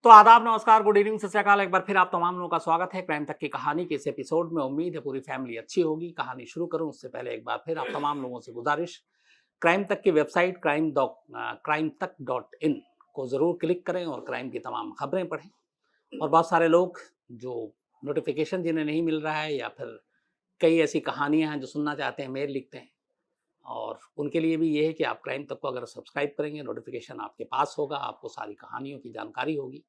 तो आदाब, नमस्कार, गुड इवनिंग, सत श्री अकाल। एक बार फिर आप तमाम लोगों का स्वागत है क्राइम तक की कहानी के इस एपिसोड में। उम्मीद है पूरी फैमिली अच्छी होगी। कहानी शुरू करूं उससे पहले एक बार फिर आप तमाम लोगों से गुजारिश, क्राइम तक की वेबसाइट क्राइम तक .in को जरूर क्लिक करें और क्राइम की तमाम खबरें पढ़ें। और बहुत सारे लोग जो नोटिफिकेशन जिन्हें नहीं मिल रहा है या फिर कई ऐसी कहानियां हैं जो सुनना चाहते हैं, मेल लिखते हैं, और उनके लिए भी ये है कि आप क्राइम तक को अगर सब्सक्राइब करेंगे, नोटिफिकेशन आपके पास होगा, आपको सारी कहानियों की जानकारी होगी।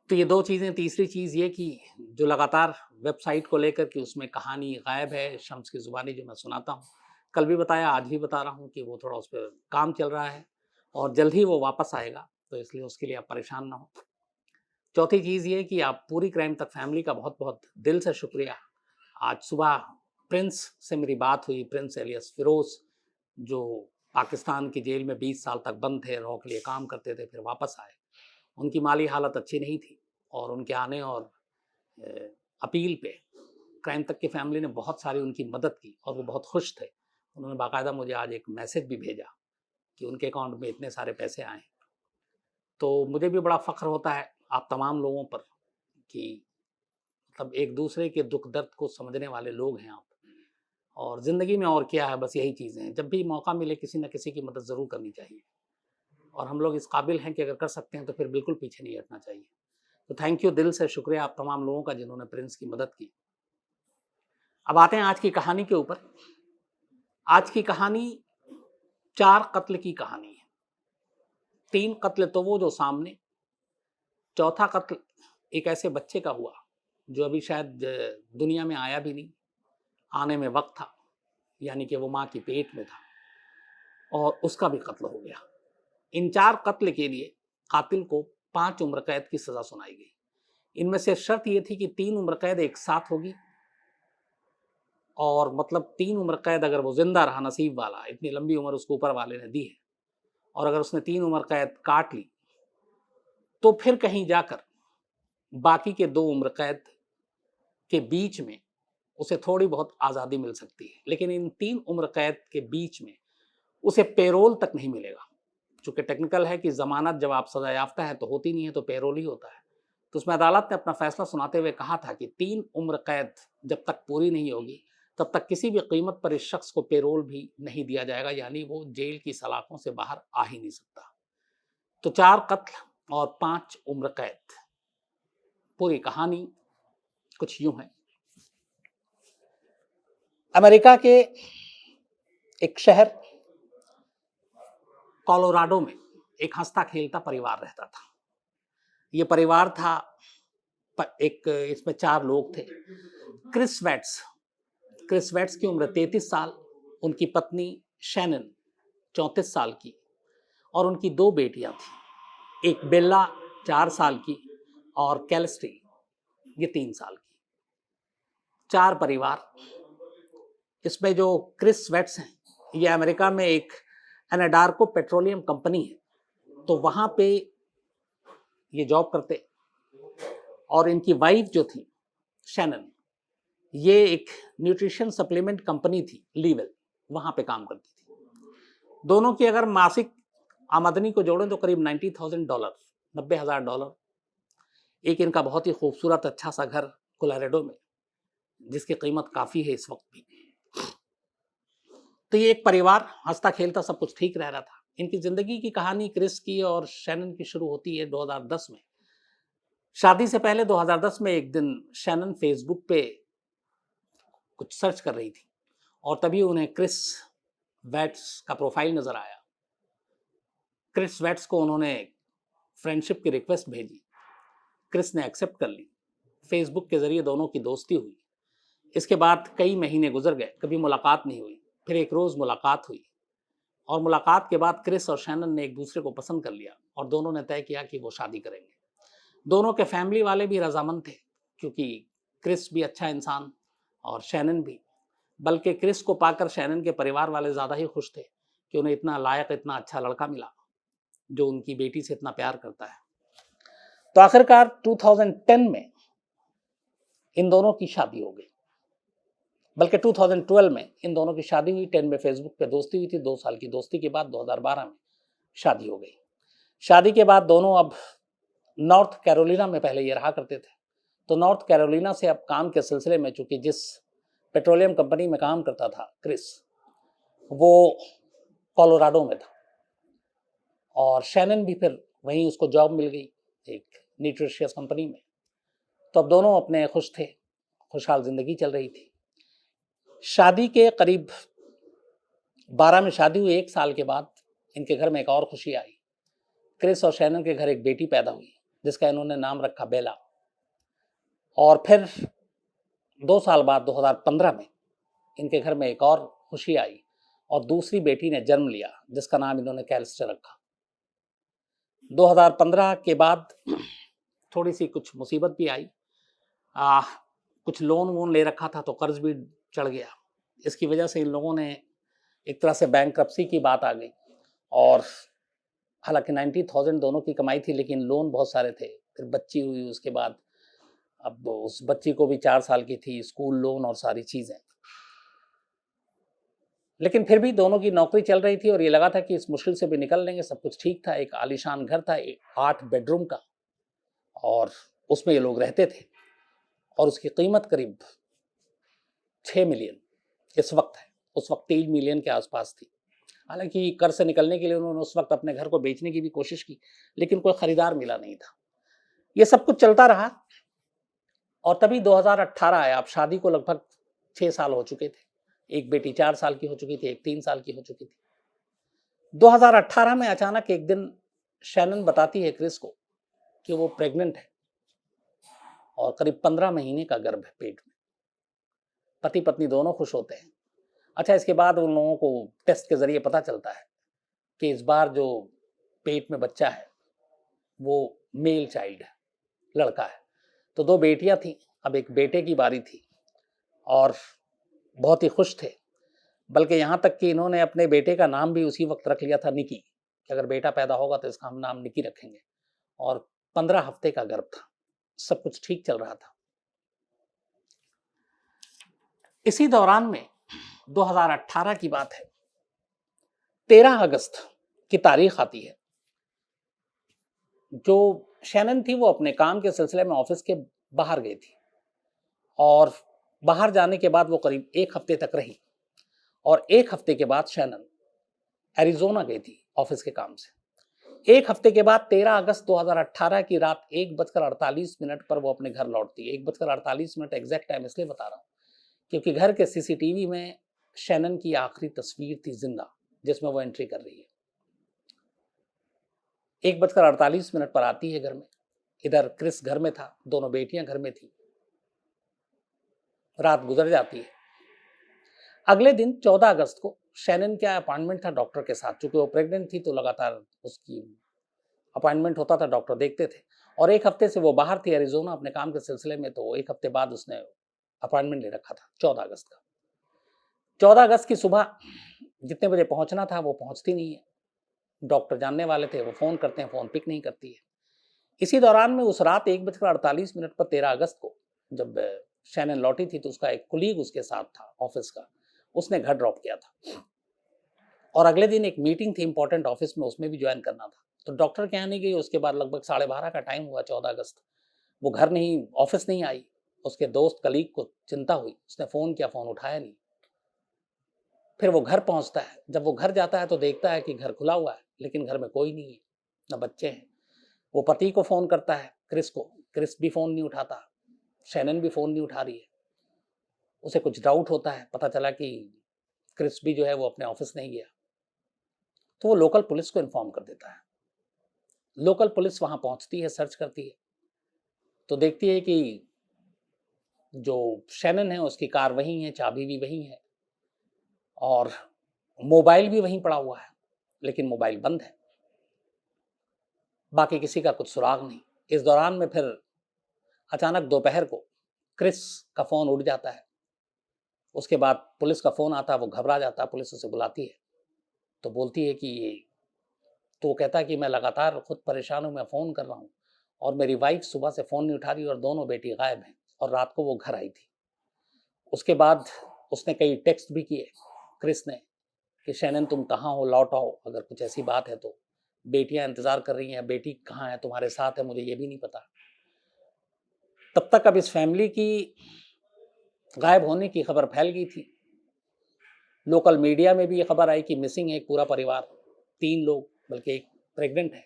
तो ये दो चीज़ें। तीसरी चीज़ ये कि जो लगातार वेबसाइट को लेकर कि उसमें कहानी गायब है, शम्स की ज़ुबानी जो मैं सुनाता हूँ, कल भी बताया, आज भी बता रहा हूँ कि वो थोड़ा उस पर काम चल रहा है और जल्द ही वो वापस आएगा, तो इसलिए उसके लिए आप परेशान ना हो। चौथी चीज़ ये कि आप पूरी क्राइम तक फैमिली का बहुत बहुत दिल से शुक्रिया। आज सुबह प्रिंस से मेरी बात हुई, प्रिंस एलियस फिरोज, जो पाकिस्तान की जेल में 20 साल तक बंद थे, रॉ के लिए काम करते थे, फिर वापस आए। उनकी माली हालत अच्छी नहीं थी और उनके आने और अपील पे क्राइम तक की फैमिली ने बहुत सारी उनकी मदद की और वो बहुत खुश थे। उन्होंने बाकायदा मुझे आज एक मैसेज भी भेजा कि उनके अकाउंट में इतने सारे पैसे आए। तो मुझे भी बड़ा फ़ख्र होता है आप तमाम लोगों पर कि मतलब एक दूसरे के दुख दर्द को समझने वाले लोग हैं आप। और ज़िंदगी में और क्या है, बस यही चीज़ें हैं। जब भी मौका मिले किसी न किसी की मदद ज़रूर करनी चाहिए और हम लोग इस काबिल हैं कि अगर कर सकते हैं तो फिर बिल्कुल पीछे नहीं हटना चाहिए। तो थैंक यू, दिल से शुक्रिया आप तमाम लोगों का जिन्होंने प्रिंस की मदद की। अब आते हैं आज की कहानी के ऊपर। आज की कहानी 4 कत्ल की कहानी है। 3 कत्ल तो वो जो सामने, चौथा कत्ल एक ऐसे बच्चे का हुआ जो अभी शायद दुनिया में आया भी नहीं, आने में वक्त था, यानी कि वो माँ की पेट में था, और उसका भी कत्ल हो गया। इन 4 कत्ल के लिए कातिल को 5 उम्र कैद की सजा सुनाई गई। इनमें से शर्त यह थी कि 3 उम्र कैद एक साथ होगी, और मतलब 3 उम्र कैद अगर वो जिंदा रहा, नसीब वाला, इतनी लंबी उम्र उसको ऊपर वाले ने दी है, और अगर उसने 3 उम्र कैद काट ली तो फिर कहीं जाकर बाकी के 2 उम्र कैद के बीच में उसे थोड़ी बहुत आज़ादी मिल सकती है। लेकिन इन 3 उम्र कैद के बीच में उसे पेरोल तक नहीं मिलेगा। चूंकि टेक्निकल है कि जमानत जब आप सजा याफ्ता है तो होती नहीं है, तो पेरोल ही होता है। तो उसमें अदालत ने अपना फैसला सुनाते हुए कहा था कि 3 उम्र कैद जब तक पूरी नहीं होगी तब तक किसी भी कीमत पर इस शख्स को पेरोल भी नहीं दिया जाएगा, यानी वो जेल की सलाखों से बाहर आ ही नहीं सकता। तो 4 कत्ल और 5 उम्र कैद। पूरी कहानी कुछ यूं है। अमेरिका के एक शहर कोलोराडो में एक हंसता खेलता परिवार रहता था। ये परिवार था, एक इसमें 4 लोग थे। क्रिस वेट्स की उम्र 33 साल, उनकी पत्नी शैनन 34 साल की, और उनकी 2 बेटियां थी, एक बेल्ला 4 साल की और कैलिस्ट्री ये 3 साल की। 4 परिवार। इसमें जो क्रिस वेट्स हैं, ये अमेरिका में एक एनाडार्को पेट्रोलियम कंपनी है, तो वहां पे ये जॉब करते। और इनकी वाइफ जो थी शैनन, ये एक न्यूट्रिशन सप्लीमेंट कंपनी थी लीवल, वहां पे काम करती थी। दोनों की अगर मासिक आमदनी को जोड़ें तो करीब $90,000, $90,000। एक इनका बहुत ही खूबसूरत अच्छा सा घर कोलोराडो में, जिसकी कीमत काफी है इस वक्त भी। तो ये एक परिवार हंसता खेलता सब कुछ ठीक रह रहा था। इनकी जिंदगी की कहानी क्रिस की और शैनन की शुरू होती है 2010 में। शादी से पहले 2010 में एक दिन शैनन फेसबुक पे कुछ सर्च कर रही थी और तभी उन्हें क्रिस वेट्स का प्रोफाइल नजर आया। क्रिस वेट्स को उन्होंने फ्रेंडशिप की रिक्वेस्ट भेजी, क्रिस ने एक्सेप्ट कर ली। फेसबुक के जरिए दोनों की दोस्ती हुई। इसके बाद कई महीने गुजर गए, कभी मुलाकात नहीं हुई। फिर एक रोज मुलाकात हुई और मुलाकात के बाद क्रिस और शैनन ने एक दूसरे को पसंद कर लिया और दोनों ने तय किया कि वो शादी करेंगे। दोनों के फैमिली वाले भी रजामंद थे, क्योंकि क्रिस भी अच्छा इंसान और शैनन भी। बल्कि क्रिस को पाकर शैनन के परिवार वाले ज़्यादा ही खुश थे कि उन्हें इतना लायक, इतना अच्छा लड़का मिला जो उनकी बेटी से इतना प्यार करता है। तो आखिरकार 2010 में इन दोनों की शादी हो गई। बल्कि 2012 में इन दोनों की शादी हुई। 10 में फेसबुक पे दोस्ती हुई थी, 2 साल की दोस्ती के बाद 2012 में शादी हो गई। शादी के बाद दोनों अब नॉर्थ कैरोलिना में पहले ये रहा करते थे। तो नॉर्थ कैरोलिना से अब काम के सिलसिले में, चूंकि जिस पेट्रोलियम कंपनी में काम करता था क्रिस, वो कोलोराडो में था, और शैनन भी फिर वहीं उसको जॉब मिल गई एक न्यूट्रिशियस कंपनी में। तो अब दोनों अपने खुश थे, खुशहाल जिंदगी चल रही थी। शादी के करीब 12 में शादी हुई, 1 साल के बाद इनके घर में एक और खुशी आई। क्रिस और शैनन के घर एक बेटी पैदा हुई जिसका इन्होंने नाम रखा बेला। और फिर 2 साल बाद 2015 में इनके घर में एक और खुशी आई और दूसरी बेटी ने जन्म लिया जिसका नाम इन्होंने कैलिस्टर रखा। 2015 के बाद थोड़ी सी कुछ मुसीबत भी आई। कुछ लोन वोन ले रखा था तो कर्ज भी चढ़ गया। इसकी वजह से इन लोगों ने एक तरह से बैंकरप्सी की बात आ गई। और हालांकि 90,000 दोनों की कमाई थी, लेकिन लोन बहुत सारे थे। फिर बच्ची हुई उसके बाद, अब उस बच्ची को भी 4 साल की थी, स्कूल लोन और सारी चीजें। लेकिन फिर भी दोनों की नौकरी चल रही थी और ये लगा था कि इस मुश्किल से भी निकल लेंगे। सब कुछ ठीक था। एक आलीशान घर था 8 बेडरूम का, और उसमें ये लोग रहते थे, और उसकी कीमत करीब 6 मिलियन इस वक्त है। उस वक्त 3 मिलियन के आसपास थी। हालांकि कर से निकलने के लिए उन्होंने उस वक्त अपने घर को बेचने की भी कोशिश की, लेकिन कोई खरीदार मिला नहीं था। ये सब कुछ चलता रहा और तभी 2018 आया। अब शादी को लगभग 6 साल हो चुके थे। एक बेटी 4 साल की हो चुकी थी, एक 3 साल की हो चुकी थी। 2018 में अचानक एक दिन शैनन बताती है क्रिस को कि वो प्रेग्नेंट है और करीब 15 महीने का गर्भ है पेट में। पति पत्नी दोनों खुश होते हैं। अच्छा, इसके बाद उन लोगों को टेस्ट के जरिए पता चलता है कि इस बार जो पेट में बच्चा है वो मेल चाइल्ड है, लड़का है। तो 2 बेटियां थी, अब एक बेटे की बारी थी और बहुत ही खुश थे। बल्कि यहाँ तक कि इन्होंने अपने बेटे का नाम भी उसी वक्त रख लिया था निकी, कि अगर बेटा पैदा होगा तो इसका हम नाम निकी रखेंगे। और 15 हफ्ते का गर्भ था। सब कुछ ठीक चल रहा था। इसी दौरान में 2018 की बात है, 13 अगस्त की तारीख आती है। जो शैनन थी वो अपने काम के सिलसिले में ऑफिस के बाहर गई थी, और बाहर जाने के बाद वो करीब 1 हफ्ते तक रही, और 1 हफ्ते के बाद शैनन एरिजोना गई थी ऑफिस के काम से। 1 हफ्ते के बाद 13 अगस्त 2018 की रात 1:48 पर वो अपने घर लौटती है। 1:48 एग्जैक्ट टाइम इसलिए बता रहा हूँ क्योंकि घर के सीसीटीवी में शैनन की आखिरी तस्वीर थी जिंदा, जिसमें वो एंट्री कर रही है। 1:48 पर आती है घर में। इधर क्रिस घर में था, दोनों बेटियां घर में थी। रात गुजर जाती है। अगले दिन 14 अगस्त को शैनन का अपॉइंटमेंट था डॉक्टर के साथ। चूंकि वो प्रेग्नेंट थी तो लगातार उसकी अपॉइंटमेंट होता था, डॉक्टर देखते थे। और 1 हफ्ते से वो बाहर थी एरिजोना अपने काम के सिलसिले में, तो 1 हफ्ते बाद उसने अपॉइंटमेंट ले रखा था 14 अगस्त का। 14 अगस्त की सुबह जितने बजे पहुंचना था वो पहुंचती नहीं है। डॉक्टर जानने वाले थे, वो फोन करते हैं, फोन पिक नहीं करती है। इसी दौरान में उस रात 1:48 पर 13 अगस्त को जब शैनन लौटी थी तो उसका एक कुलीग उसके साथ था ऑफिस का, उसने घर ड्रॉप किया था। और अगले दिन एक मीटिंग थी इंपॉर्टेंट ऑफिस में, उसमें भी ज्वाइन करना था। तो डॉक्टर के यहाँ नहीं गई। उसके बाद लगभग 12:30 का टाइम हुआ 14 अगस्त। वो घर नहीं, ऑफिस नहीं आई। उसके दोस्त कलीग को चिंता हुई, उसने फोन किया, फोन उठाया नहीं। फिर वो घर पहुंचता है। जब वो घर जाता है तो देखता है कि घर खुला हुआ है, लेकिन घर में कोई नहीं है, न बच्चे हैं। वो पति को फोन करता है क्रिस को, क्रिस भी फोन नहीं उठाता, शैनन भी फोन नहीं उठा रही है। उसे कुछ डाउट होता है, पता चला कि क्रिस भी जो है वो अपने ऑफिस नहीं गया। तो वो लोकल पुलिस को इन्फॉर्म कर देता है। लोकल पुलिस वहां पहुंचती है, सर्च करती है, तो देखती है कि जो शैनन है उसकी कार वहीं है, चाबी भी वहीं है, और मोबाइल भी वहीं पड़ा हुआ है, लेकिन मोबाइल बंद है। बाकी किसी का कुछ सुराग नहीं। इस दौरान में फिर अचानक दोपहर को क्रिस का फोन उड़ जाता है। उसके बाद पुलिस का फोन आता है, वो घबरा जाता है, पुलिस उसे बुलाती है। तो बोलती है कि, तो वो कहता है कि मैं लगातार खुद परेशान हूँ, मैं फ़ोन कर रहा हूँ और मेरी वाइफ सुबह से फ़ोन नहीं उठा रही और दोनों बेटी गायब हैं, और रात को वो घर आई थी। उसके बाद उसने कई टेक्स्ट भी किए क्रिस ने कि शैनन तुम कहाँ हो, लौट आओ, अगर कुछ ऐसी बात है तो। बेटियां इंतजार कर रही हैं, बेटी कहाँ है, तुम्हारे साथ है, मुझे ये भी नहीं पता। तब तक अब इस फैमिली की गायब होने की खबर फैल गई थी। लोकल मीडिया में भी ये खबर आई कि मिसिंग है एक पूरा परिवार, 3 लोग, बल्कि एक प्रेग्नेंट है।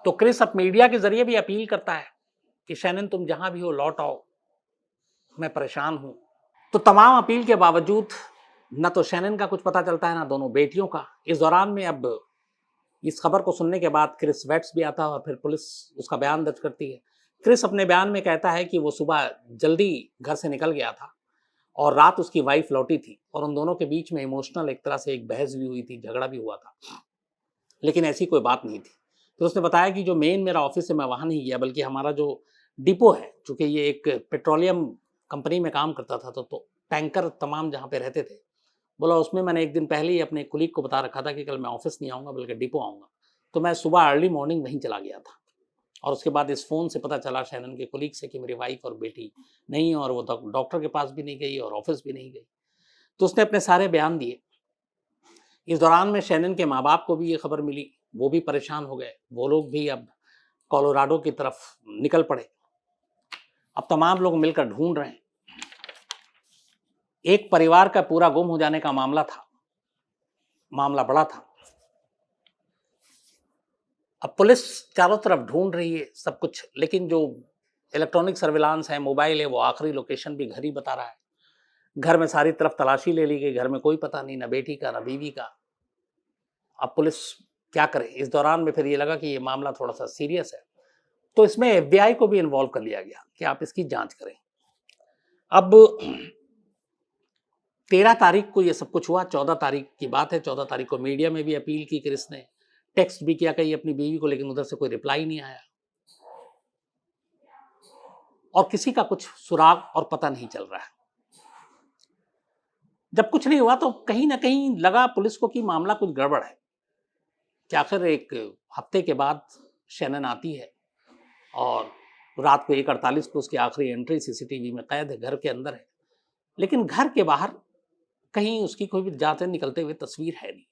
तो क्रिस अब मीडिया के जरिए भी अपील करता है कि शैनन तुम जहां भी हो लौट आओ, मैं परेशान हूं। तो तमाम अपील के बावजूद न तो शैनन का कुछ पता चलता है, ना दोनों बेटियों का। इस दौरान में अब इस खबर को सुनने के बाद क्रिस वेट्स भी आता है और फिर पुलिस उसका बयान दर्ज करती है। क्रिस अपने बयान में कहता है कि वो सुबह जल्दी घर से निकल गया था और रात उसकी वाइफ लौटी थी और उन दोनों के बीच में इमोशनल एक तरह से एक बहस भी हुई थी, झगड़ा भी हुआ था, लेकिन ऐसी कोई बात नहीं थी। तो उसने बताया कि जो मेन मेरा ऑफिस है मैं वहाँ नहीं गया, बल्कि हमारा जो डिपो है, चूँकि ये एक पेट्रोलियम कंपनी में काम करता था, तो टैंकर तमाम जहाँ पे रहते थे, बोला उसमें मैंने एक दिन पहले ही अपने कुलीग को बता रखा था कि कल मैं ऑफिस नहीं आऊँगा बल्कि डिपो आऊँगा। तो मैं सुबह अर्ली मॉर्निंग वहीं चला गया था और उसके बाद इस फ़ोन से पता चला शैनन के कुलीग से कि मेरी वाइफ और बेटी नहीं है और वो डॉक्टर के पास भी नहीं गई और ऑफिस भी नहीं गई। तो उसने अपने सारे बयान दिए। इस दौरान में शैनन के माँ-बाप को भी ये खबर मिली, वो भी परेशान हो गए। वो लोग भी अब कोलोराडो की तरफ निकल पड़े। अब तमाम लोग मिलकर ढूंढ रहे हैं। एक परिवार का पूरा गुम हो जाने का मामला था, मामला बड़ा था। अब पुलिस चारों तरफ ढूंढ रही है सब कुछ, लेकिन जो इलेक्ट्रॉनिक सर्विलांस है, मोबाइल है, वो आखिरी लोकेशन भी घर ही बता रहा है। घर में सारी तरफ तलाशी ले ली गई, घर में कोई पता नहीं, ना बेटी का ना बीवी का। अब पुलिस क्या करे? इस दौरान में फिर ये लगा कि ये मामला थोड़ा सा सीरियस है, तो इसमें एफबीआई को भी इन्वॉल्व कर लिया गया कि आप इसकी जांच करें। अब 13 तारीख को ये सब कुछ हुआ, 14 तारीख की बात है। 14 तारीख को मीडिया में भी अपील की क्रिस ने, टेक्स्ट भी किया कहीं अपनी बीवी को, लेकिन उधर से कोई रिप्लाई नहीं आया और किसी का कुछ सुराग और पता नहीं चल रहा है। जब कुछ नहीं हुआ तो कहीं ना कहीं लगा पुलिस को कि मामला कुछ गड़बड़ है, कि आखिर एक हफ्ते के बाद शैनन आती है और रात को 1:48 को उसकी आखिरी एंट्री सीसीटीवी में कैद है, घर के अंदर है, लेकिन घर के बाहर कहीं उसकी कोई भी जाते निकलते हुए तस्वीर है नहीं।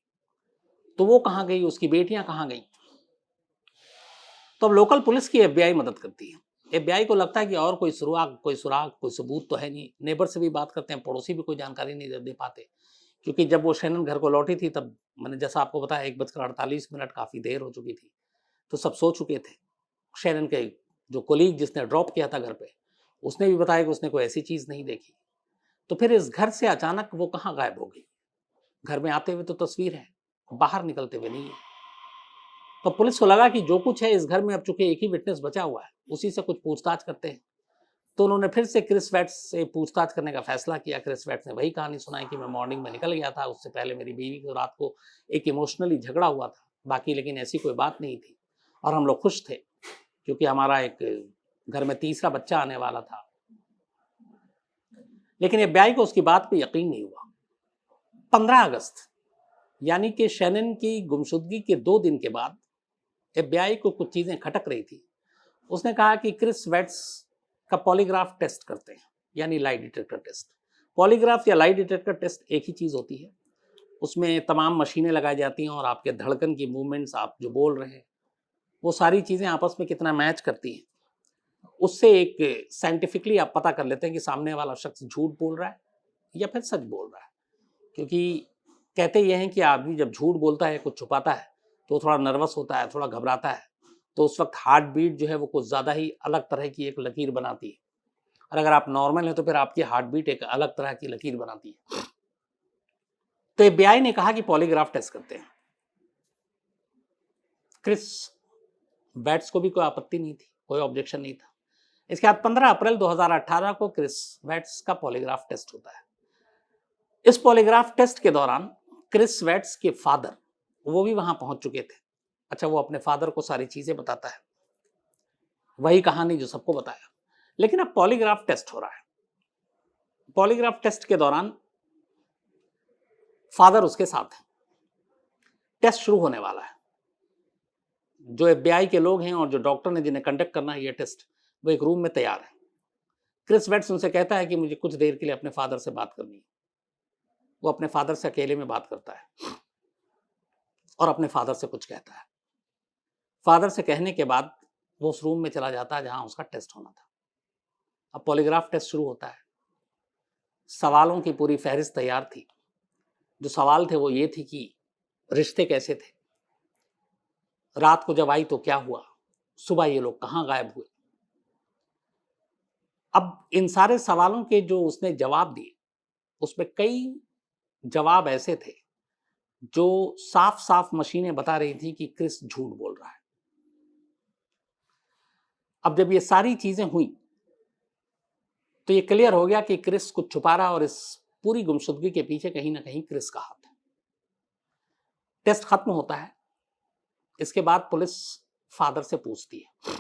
तो वो कहाँ गई, उसकी बेटियां कहाँ गई? तो अब लोकल पुलिस की एफबीआई मदद करती है। एफबीआई को लगता है कि और कोई सुराग कोई सबूत तो है नहीं। नेबर से भी बात करते हैं, पड़ोसी भी कोई जानकारी नहीं दे पाते, क्योंकि जब वो शैनन घर को लौटी थी तब मैंने जैसा आपको बताया 1:48 काफ़ी देर हो चुकी थी, तो सब सो चुके थे। शैनन के जो कोलीग जिसने ड्रॉप किया था घर पे, उसने भी बताया कि उसने कोई ऐसी चीज़ नहीं देखी। तो फिर इस घर से अचानक वो कहाँ गायब हो गई? घर में आते हुए तो तस्वीर है, बाहर निकलते हुए नहीं है। तो पुलिस को लगा कि जो कुछ है इस घर में, अब चूंकि एक ही विटनेस बचा हुआ है, उसी से कुछ पूछताछ करते हैं। तो उन्होंने फिर से क्रिस वेट्स से पूछताछ करने का फैसला किया। क्रिस वेट्स ने वही कहानी सुनाई कि मैं मॉर्निंग में निकल गया था, उससे पहले मेरी बीवी को रात को एक इमोशनली झगड़ा हुआ था, बाकी लेकिन ऐसी कोई बात नहीं थी और हम लोग खुश थे क्योंकि हमारा एक घर में तीसरा बच्चा आने वाला था। लेकिन एफबीआई को उसकी बात पे यकीन नहीं हुआ। 15 अगस्त यानी कि शैनन की गुमशुदगी के 2 दिन के बाद एफबीआई को कुछ चीजें खटक रही थी। उसने कहा कि क्रिस वेट्स का पॉलीग्राफ टेस्ट करते हैं, यानी लाई डिटेक्टर टेस्ट। पॉलीग्राफ या लाई डिटेक्टर टेस्ट एक ही चीज होती है। उसमें तमाम मशीनें लगाई जाती हैं और आपके धड़कन की मूवमेंट्स, आप जो बोल रहे हैं, वो सारी चीजें आपस में कितना मैच करती हैं, उससे एक साइंटिफिकली आप पता कर लेते हैं कि सामने वाला शख्स झूठ बोल रहा है या फिर सच बोल रहा है। क्योंकि कहते ये हैं कि आदमी जब झूठ बोलता है, कुछ छुपाता है, तो थोड़ा नर्वस होता है, थोड़ा घबराता है, तो उस वक्त हार्ट बीट जो है वो कुछ ज़्यादा ही अलग तरह की एक लकीर बनाती है, और अगर आप नॉर्मल हैं तो फिर आपकी हार्ट बीट एक अलग तरह की लकीर बनाती है। तो एफबीआई ने कहा कि पॉलीग्राफ टेस्ट करते हैं। क्रिस वेट्स को भी कोई आपत्ति नहीं थी, कोई ऑब्जेक्शन नहीं था। इसके बाद 15 अप्रैल 2018 को क्रिस वेट्स का पॉलीग्राफ टेस्ट होता है। इस पॉलीग्राफ टेस्ट के दौरान क्रिस वेट्स के फादर, वो भी वहां पहुंच चुके थे। अच्छा, वो अपने फादर को सारी चीजें बताता है, वही कहानी जो सबको बताया। लेकिन अब पॉलीग्राफ टेस्ट हो रहा है। पॉलीग्राफ टेस्ट के दौरान फादर उसके साथ है। टेस्ट शुरू होने वाला है। जो एफबीआई के लोग हैं और जो डॉक्टर ने जिन्हें कंडक्ट करना है ये टेस्ट, वो एक रूम में तैयार है। क्रिस वेट्स उनसे कहता है कि मुझे कुछ देर के लिए अपने फादर से बात करनी है। वो अपने फादर से अकेले में बात करता है। और अपने फादर से कुछ कहता है। फादर से कहने के बाद वो उस रूम में चला जाता है जहां उसका टेस्ट होना था। अब पॉलीग्राफ टेस्ट शुरू होता है। सवालों की पूरी फहरिस्त तैयार थी। जो सवाल थे वो ये थी कि रिश्ते कैसे थे, रात को जब आई तो क्या हुआ, सुबह ये लोग कहाँ गायब हुए। अब इन सारे सवालों के जो उसने जवाब दिए, उसमें कई जवाब ऐसे थे जो साफ साफ मशीनें बता रही थी कि क्रिस झूठ बोल रहा है। अब जब ये सारी चीजें हुई तो ये क्लियर हो गया कि क्रिस कुछ छुपा रहा और इस पूरी गुमशुदगी के पीछे कहीं ना कहीं क्रिस का हाथ है। टेस्ट खत्म होता है। इसके बाद पुलिस फादर से पूछती है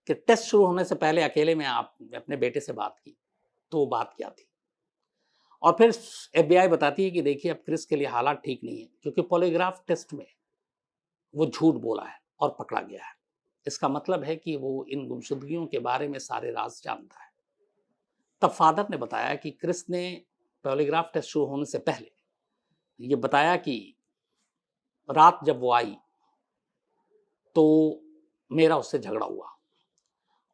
कि टेस्ट शुरू होने से पहले अकेले में आप अपने बेटे से बात की, तो वो बात क्या थी। और फिर एफबीआई बताती है कि देखिए अब क्रिस के लिए हालात ठीक नहीं है, क्योंकि पॉलीग्राफ टेस्ट में वो झूठ बोला है और पकड़ा गया है। इसका मतलब है कि वो इन गुमशुदगियों के बारे में सारे राज जानता है। तब फादर ने बताया कि क्रिस ने पॉलीग्राफ टेस्ट शुरू होने से पहले ये बताया कि रात जब वो आई तो मेरा उससे झगड़ा हुआ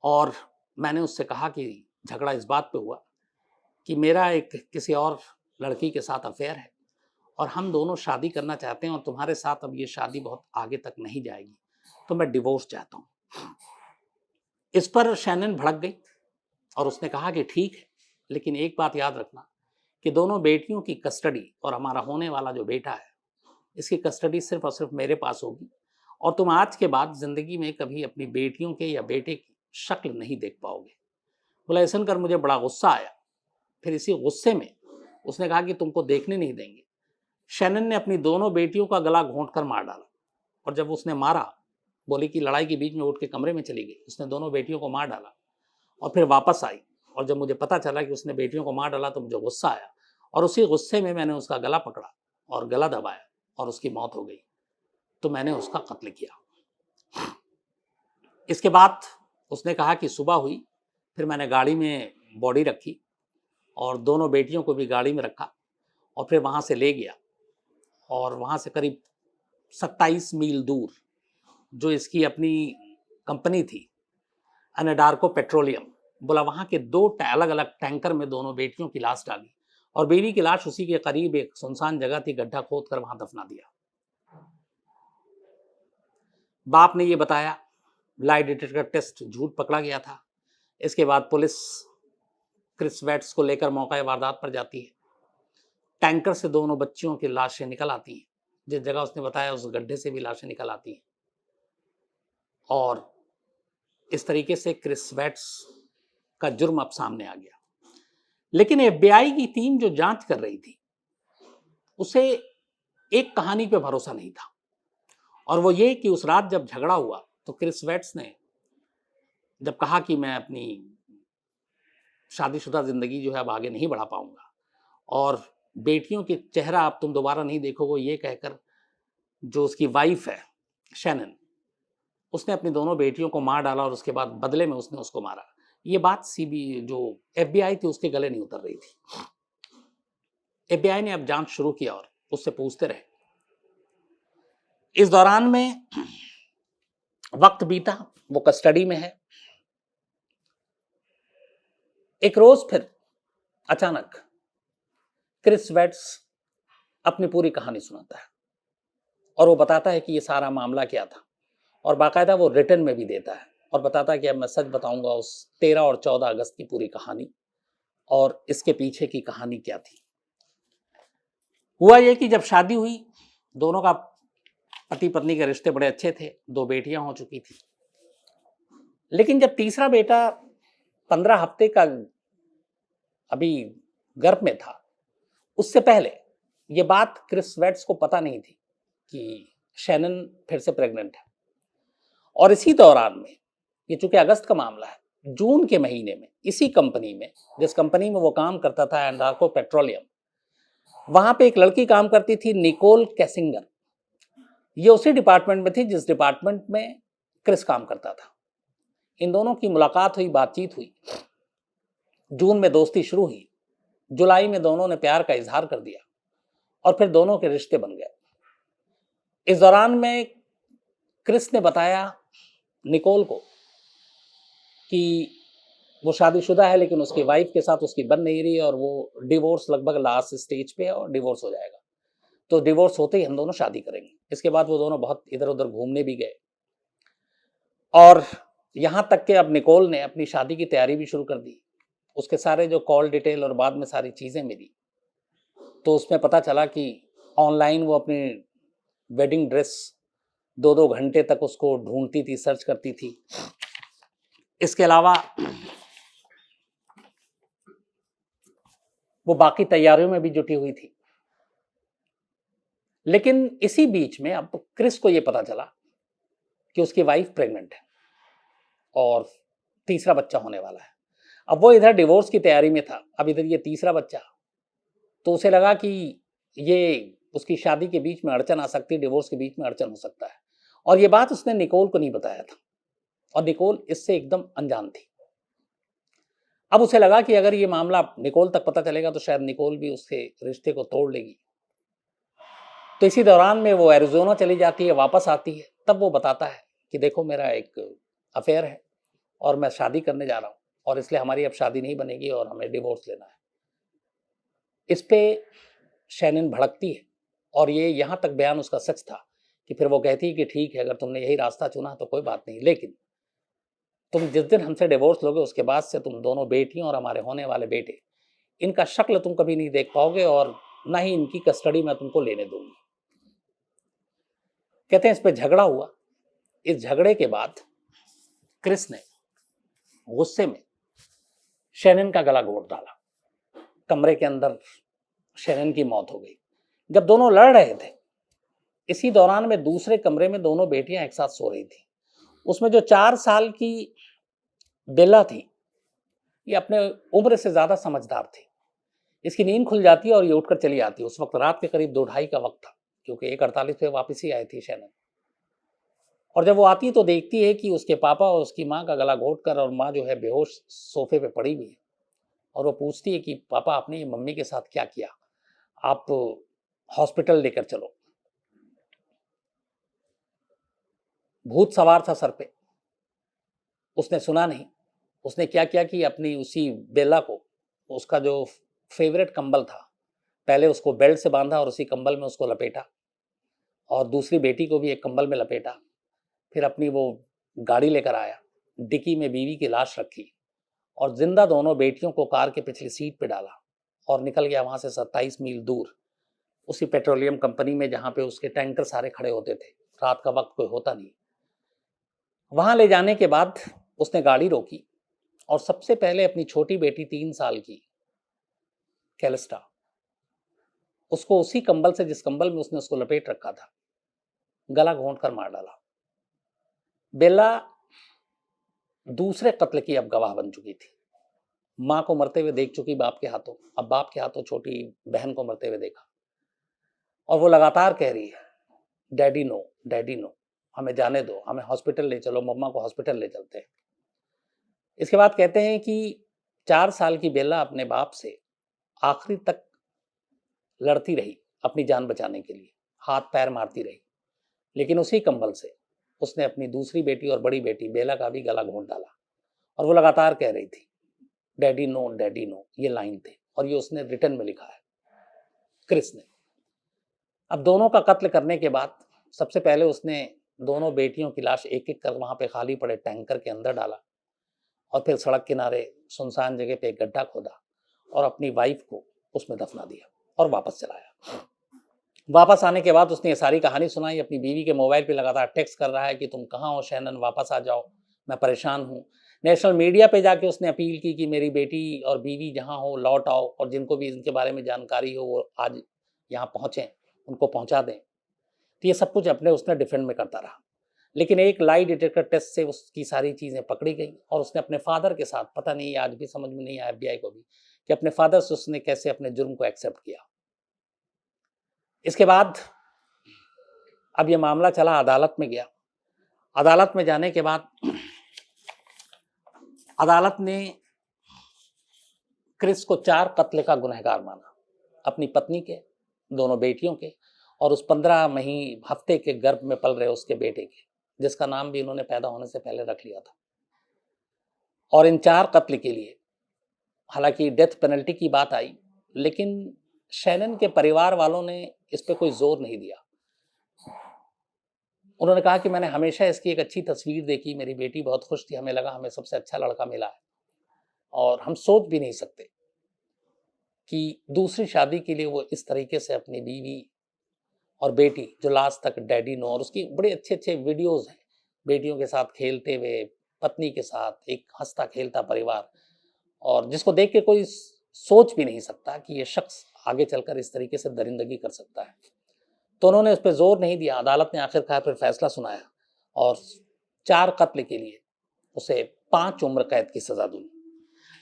और मैंने उससे कहा कि झगड़ा इस बात पे हुआ कि मेरा एक किसी और लड़की के साथ अफेयर है और हम दोनों शादी करना चाहते हैं और तुम्हारे साथ अब ये शादी बहुत आगे तक नहीं जाएगी, तो मैं डिवोर्स चाहता हूँ। इस पर शैनन भड़क गई और उसने कहा कि ठीक है, लेकिन एक बात याद रखना कि दोनों बेटियों की कस्टडी और हमारा होने वाला जो बेटा है, इसकी कस्टडी सिर्फ और सिर्फ मेरे पास होगी और तुम आज के बाद जिंदगी में कभी अपनी बेटियों के या बेटे की शक्ल नहीं देख पाओगे। बोला ऐसा कर मुझे बड़ा गुस्सा आया। फिर इसी गुस्से में उसने कहा कि तुमको देखने नहीं देंगे। शैनन ने अपनी दोनों बेटियों का गला घोंट कर मार डाला और जब उसने मारा, बोली कि लड़ाई के बीच में उठ के कमरे में चली गई। उसने दोनों बेटियों को मार डाला और फिर वापस आई और जब मुझे पता चला कि उसने बेटियों को मार डाला तो मुझे गुस्सा आया और उसी गुस्से में मैंने उसका गला पकड़ा और गला दबाया और उसकी मौत हो गई, तो मैंने उसका कत्ल किया। इसके बाद उसने कहा कि सुबह हुई, फिर मैंने गाड़ी में बॉडी रखी और दोनों बेटियों को भी गाड़ी में रखा और फिर वहाँ से ले गया और वहाँ से करीब 27 मील दूर जो इसकी अपनी कंपनी थी एनाडार्को पेट्रोलियम, बोला वहाँ के दो अलग अलग टैंकर में दोनों बेटियों की लाश डाली और बेबी की लाश उसी के करीब एक सुनसान जगह थी, गड्ढा खोद कर वहाँ दफना दिया। बाप ने ये बताया, लाई डिटेक्टर टेस्ट झूठ पकड़ा गया था। इसके बाद पुलिस क्रिस वेट्स को लेकर मौका वारदात पर जाती है। टैंकर से दोनों बच्चियों की लाशें निकल आती हैं, जिस जगह उसने बताया उस गड्ढे से भी लाशें निकल आती हैं और इस तरीके से क्रिस वेट्स का जुर्म अब सामने आ गया। लेकिन एफबीआई की टीम जो जांच कर रही थी उसे एक कहानी पे भरोसा नहीं था और वो ये कि उस रात जब झगड़ा हुआ तो क्रिस वेट्स ने जब कहा कि मैं अपनी शादीशुदा जिंदगी जो है अब आगे नहीं बढ़ा पाऊंगा और बेटियों के चेहरा अब तुम दोबारा नहीं देखोगे, ये कहकर जो उसकी वाइफ है शैनन, उसने अपनी दोनों बेटियों को मार डाला और उसके बाद बदले में उसने उसको मारा। ये बात सीबी जो एफबीआई थी उसके गले नहीं उतर रही थी। एफबीआई ने अब जांच शुरू किया और उससे पूछते रहे। इस दौरान में वक्त बीता, वो कस्टडी में है। एक रोज फिर अचानक क्रिस वेट्स अपनी पूरी कहानी सुनाता है और वो बताता है कि ये सारा मामला क्या था और बाकायदा वो रिटर्न में भी देता है और बताता है कि अब मैं सच बताऊंगा उस 13 और 14 अगस्त की पूरी कहानी और इसके पीछे की कहानी क्या थी। हुआ ये कि जब शादी हुई, दोनों का पति पत्नी के रिश्ते बड़े अच्छे थे, 2 बेटियां हो चुकी थी। लेकिन जब तीसरा बेटा 15 हफ्ते का अभी गर्भ में था, उससे पहले ये बात क्रिस वेट्स को पता नहीं थी कि शैनन फिर से प्रेग्नेंट है। और इसी दौरान में, ये चूंकि अगस्त का मामला है, जून के महीने में इसी कंपनी में, जिस कंपनी में वो काम करता था एनाडार्को पेट्रोलियम, वहां पे एक लड़की काम करती थी निकोल कैसिंगर। ये उसी डिपार्टमेंट में थी जिस डिपार्टमेंट में क्रिस काम करता था। इन दोनों की मुलाकात हुई, बातचीत हुई, जून में दोस्ती शुरू हुई, जुलाई में दोनों ने प्यार का इजहार कर दिया और फिर दोनों के रिश्ते बन गए। इस दौरान में क्रिस ने बताया निकोल को कि वो शादीशुदा है, लेकिन उसकी वाइफ के साथ उसकी बन नहीं रही और वो डिवोर्स लगभग लास्ट स्टेज पे है और डिवोर्स हो जाएगा। तो डिवोर्स होते ही हम दोनों शादी करेंगे। इसके बाद वो दोनों बहुत इधर उधर घूमने भी गए और यहां तक कि अब निकोल ने अपनी शादी की तैयारी भी शुरू कर दी। उसके सारे जो कॉल डिटेल और बाद में सारी चीजें मिली तो उसमें पता चला कि ऑनलाइन वो अपनी वेडिंग ड्रेस 2-2 घंटे तक उसको ढूंढती थी, सर्च करती थी। इसके अलावा वो बाकी तैयारियों में भी जुटी हुई थी। लेकिन इसी बीच में अब क्रिस को ये पता चला कि उसकी वाइफ प्रेग्नेंट है और तीसरा बच्चा होने वाला है। अब वो इधर डिवोर्स की तैयारी में था, अब इधर ये तीसरा बच्चा। तो उसे लगा कि ये उसकी शादी के बीच में अड़चन आ सकती है, डिवोर्स के बीच में अड़चन हो सकता है। और ये बात उसने निकोल को नहीं बताया था और निकोल इससे एकदम अनजान थी। अब उसे लगा कि अगर ये मामला निकोल तक पता चलेगा तो शायद निकोल भी उसके रिश्ते को तोड़ लेगी। तो इसी दौरान में वो एरिज़ोना चली जाती है, वापस आती है, तब वो बताता है कि देखो मेरा एक अफेयर है और मैं शादी करने जा रहा हूँ और इसलिए हमारी अब शादी नहीं बनेगी और हमें डिवोर्स लेना है। इस पे शैनन भड़कती है और ये यहाँ तक बयान उसका सच था कि फिर वो कहती है कि ठीक है, अगर तुमने यही रास्ता चुना तो कोई बात नहीं, लेकिन तुम जिस दिन हमसे डिवोर्स लोगे उसके बाद से तुम दोनों बेटियों और हमारे होने वाले बेटे, इनका शक्ल तुम कभी नहीं देख पाओगे और ना ही इनकी कस्टडी मैं तुमको लेने दूंगी। कहते हैं इस पे झगड़ा हुआ। इस झगड़े के बाद क्रिस ने गुस्से में शैनन का गला घोट डाला। कमरे के अंदर शैनन की मौत हो गई। जब दोनों लड़ रहे थे, इसी दौरान में दूसरे कमरे में दोनों बेटियां एक साथ सो रही थी। उसमें जो 4 साल की बेला थी, ये अपने उम्र से ज्यादा समझदार थी। इसकी नींद खुल जाती है और ये उठकर चली आती है। उस वक्त रात के करीब 2-2:30 का वक्त था, क्योंकि 1:48 पे वापस ही आई थी शैनन। और जब वो आती है तो देखती है कि उसके पापा और उसकी माँ का गला घोट कर, और माँ जो है बेहोश सोफे पे पड़ी हुई है। और वो पूछती है कि पापा आपने ये मम्मी के साथ क्या किया, आप हॉस्पिटल लेकर चलो। भूत सवार था सर पे, उसने सुना नहीं। उसने क्या किया कि अपनी उसी बेला को, उसका जो फेवरेट कंबल था, पहले उसको बेल्ट से बांधा और उसी कंबल में उसको लपेटा और दूसरी बेटी को भी एक कंबल में लपेटा। फिर अपनी वो गाड़ी लेकर आया, डिक्की में बीवी की लाश रखी और जिंदा दोनों बेटियों को कार के पिछली सीट पे डाला और निकल गया वहां से 27 मील दूर, उसी पेट्रोलियम कंपनी में जहां पे उसके टैंकर सारे खड़े होते थे। रात का वक्त कोई होता नहीं। वहां ले जाने के बाद उसने गाड़ी रोकी और सबसे पहले अपनी छोटी बेटी 3 साल की कैलिस्टा, उसको उसी कंबल से, जिस कंबल में उसने उसको लपेट रखा था, गला घोंट कर मार डाला। बेला दूसरे कत्ल की अब गवाह बन चुकी थी। माँ को मरते हुए देख चुकी बाप के हाथों, अब बाप के हाथों छोटी बहन को मरते हुए देखा और वो लगातार कह रही है डैडी नो, डैडी नो, हमें जाने दो, हमें हॉस्पिटल ले चलो, मम्मा को हॉस्पिटल ले चलते हैं। इसके बाद कहते हैं कि 4 साल की बेला अपने बाप से आखिरी तक लड़ती रही अपनी जान बचाने के लिए, हाथ पैर मारती रही, लेकिन उसी कंबल से उसने अपनी दूसरी बेटी और बड़ी बेटी बेला का भी गला घोंट डाला। और वो लगातार कह रही थी डैडी नो, ये लाइन थे और ये उसने रिटर्न में लिखा है क्रिस ने। अब दोनों का कत्ल करने के बाद सबसे पहले उसने दोनों बेटियों की लाश एक एक कर वहां पे खाली पड़े टैंकर के अंदर डाला और फिर सड़क किनारे सुनसान जगह पे एक गड्ढा खोदा और अपनी वाइफ को उसमें दफना दिया और वापस चलाया। वापस आने के बाद उसने ये सारी कहानी सुनाई। अपनी बीवी के मोबाइल पे लगातार टेक्स्ट कर रहा है कि तुम कहाँ हो शैनन, वापस आ जाओ, मैं परेशान हूँ। नेशनल मीडिया पे जाके उसने अपील की कि मेरी बेटी और बीवी जहाँ हो लौट आओ और जिनको भी इनके बारे में जानकारी हो वो आज यहाँ पहुँचें, उनको पहुँचा दें। तो ये सब कुछ अपने उसने डिफेंड में करता रहा, लेकिन एक लाई डिटेक्टर टेस्ट से उसकी सारी चीज़ें पकड़ी गई और उसने अपने फादर के साथ, पता नहीं आज भी समझ में नहीं आया FBI को भी कि अपने फादर से उसने कैसे अपने जुर्म को एक्सेप्ट किया। इसके बाद अब ये मामला चला, अदालत में गया। अदालत में जाने के बाद अदालत ने क्रिस को 4 कत्ल का गुनहगार माना, अपनी पत्नी के, दोनों बेटियों के और उस 15 हफ्ते के गर्भ में पल रहे उसके बेटे के, जिसका नाम भी इन्होंने पैदा होने से पहले रख लिया था। और इन 4 कत्ल के लिए हालांकि डेथ पेनल्टी की बात आई, लेकिन शैनन के परिवार वालों ने इस पे कोई जोर नहीं दिया। उन्होंने कहा कि मैंने हमेशा इसकी एक अच्छी तस्वीर देखी, मेरी बेटी बहुत खुश थी, हमें लगा हमें सबसे अच्छा लड़का मिला है, और हम सोच भी नहीं सकते कि दूसरी शादी के लिए वो इस तरीके से अपनी बीवी और बेटी, जो लास्ट तक डैडी नो, और उसकी बड़े अच्छे वीडियोस हैं बेटियों के साथ खेलते हुए, पत्नी के साथ एक हंसता खेलता परिवार, और जिसको देख के कोई सोच भी नहीं सकता कि ये शख्स आगे चलकर इस तरीके से दरिंदगी कर सकता है। तो उन्होंने उस पर जोर नहीं दिया। अदालत ने आखिरकार फिर फैसला सुनाया और 4 कत्ल के लिए उसे 5 उम्र कैद की सजा दी।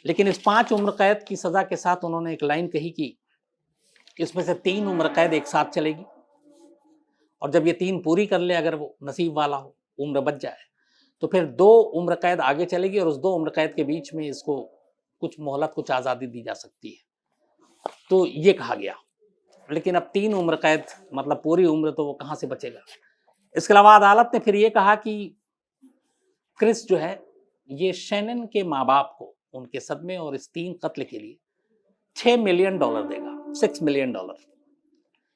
लेकिन इस 5 उम्र कैद की सजा के साथ उन्होंने एक लाइन कही कि इसमें से 3 उम्र कैद एक साथ चलेगी, और जब ये 3 पूरी कर ले, अगर वो नसीब वाला हो, उम्र बच जाए, तो फिर 2 उम्र कैद आगे चलेगी, और उस 2 उम्र कैद के बीच में इसको कुछ मोहलत, कुछ आज़ादी दी जा सकती है। तो ये कहा गया। लेकिन अब 3 उम्र कैद मतलब पूरी उम्र, तो वो कहाँ से बचेगा। इसके अलावा अदालत ने फिर ये कहा कि क्रिस जो है, ये शैनन के माँ बाप को उनके सदमे और इस 3 कत्ल के लिए $6 मिलियन देगा, $6 मिलियन।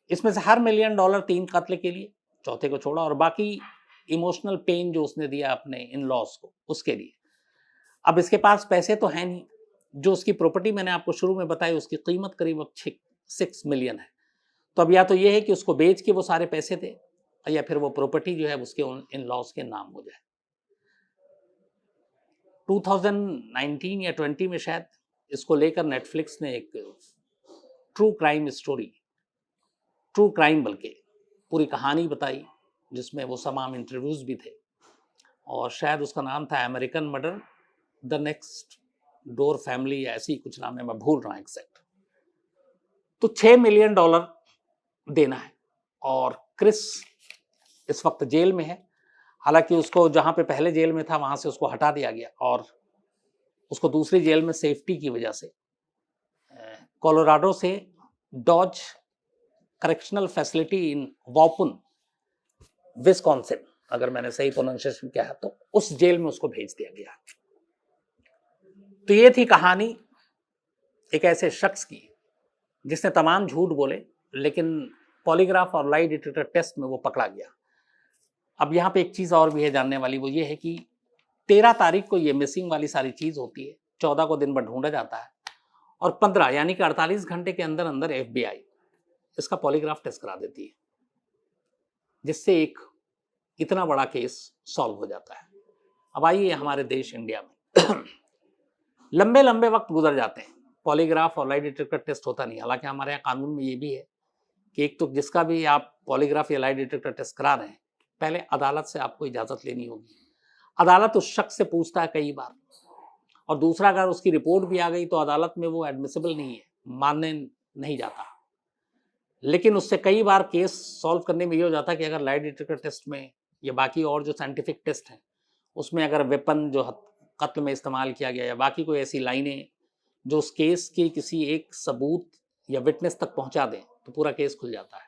इसमें से हर $1 मिलियन 3 कत्ल के लिए, चौथे को छोड़ा, और बाकी इमोशनल पेन जो उसने दिया अपने इन लॉस को, उसके लिए। अब इसके पास पैसे तो है नहीं। जो उसकी प्रॉपर्टी मैंने आपको शुरू में बताई, उसकी कीमत करीब अब 6 मिलियन है। तो अब या तो ये है कि उसको बेच के वो सारे पैसे दे, या फिर वो प्रॉपर्टी जो है उसके इन लॉस के नाम हो जाए। 2019 या 20 में शायद इसको लेकर नेटफ्लिक्स ने एक ट्रू क्राइम बल्कि पूरी कहानी बताई, जिसमें वो तमाम इंटरव्यूज भी थे, और शायद उसका नाम था American murder the next door family, या ऐसी कुछ नाम है, मैं भूल रहा हूं एग्जैक्ट। तो $6 मिलियन देना है, और क्रिस इस वक्त जेल में है। हालांकि उसको जहां पे पहले जेल में था वहां से उसको हटा दिया गया, और उसको दूसरी जेल में सेफ्टी की वजह से कोलोराडो से Dodge correctional facility in Waupun, Wisconsin, अगर मैंने सही प्रोनाउंसिएशन किया है, तो उस जेल में उसको भेज दिया गया। तो ये थी कहानी एक ऐसे शख्स की जिसने तमाम झूठ बोले, लेकिन पॉलीग्राफ और लाई डिटेक्टर टेस्ट में वो पकड़ा गया। अब यहाँ पे एक चीज़ और भी है जानने वाली, वो ये है कि 13 तारीख को ये मिसिंग वाली सारी चीज़ होती है, 14 को दिन भर ढूंढा जाता है, और 15 यानी कि 48 घंटे के अंदर अंदर FBI इसका पॉलीग्राफ टेस्ट करा देती है, जिससे एक इतना बड़ा केस सॉल्व हो जाता है। अब आइए हमारे देश इंडिया में लंबे लंबे वक्त गुजर जाते हैं, पॉलीग्राफ और लाई डिटेक्टर टेस्ट होता नहीं। हालांकि हमारे यहाँ कानून में ये भी है कि एक तो जिसका भी आप पॉलीग्राफ या लाई डिटेक्टर टेस्ट करा रहे हैं, पहले अदालत से आपको इजाज़त लेनी होगी। अदालत उस शख्स से पूछता है कई बार, और दूसरा अगर उसकी रिपोर्ट भी आ गई तो अदालत में वो एडमिसिबल नहीं है, मानने नहीं जाता। लेकिन उससे कई बार केस सॉल्व करने में ये हो जाता है कि अगर लाई डिटेक्टर टेस्ट में या बाकी और जो साइंटिफिक टेस्ट हैं उसमें अगर वेपन जो कत्ल में इस्तेमाल किया गया या बाकी कोई ऐसी लाइनें जो उस केस के किसी एक सबूत या विटनेस तक पहुंचा दें, तो पूरा केस खुल जाता है।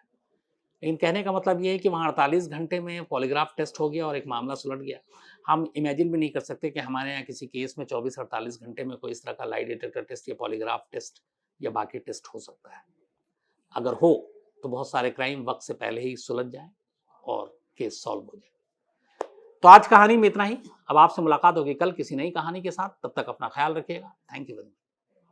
लेकिन कहने का मतलब ये है कि वहाँ 48 घंटे में पॉलीग्राफ टेस्ट हो गया और एक मामला सुलझ गया। हम इमेजिन भी नहीं कर सकते कि हमारे यहाँ किसी केस में 24-48 घंटे में कोई इस तरह का लाई डिटेक्टर टेस्ट या पॉलीग्राफ टेस्ट या बाकी टेस्ट हो सकता है। अगर हो तो बहुत सारे क्राइम वक्त से पहले ही सुलझ जाए और केस सॉल्व हो जाए। तो आज कहानी में इतना ही। अब आपसे मुलाकात होगी कल किसी नई कहानी के साथ। तब तक अपना ख्याल रखिएगा। Thank you very much.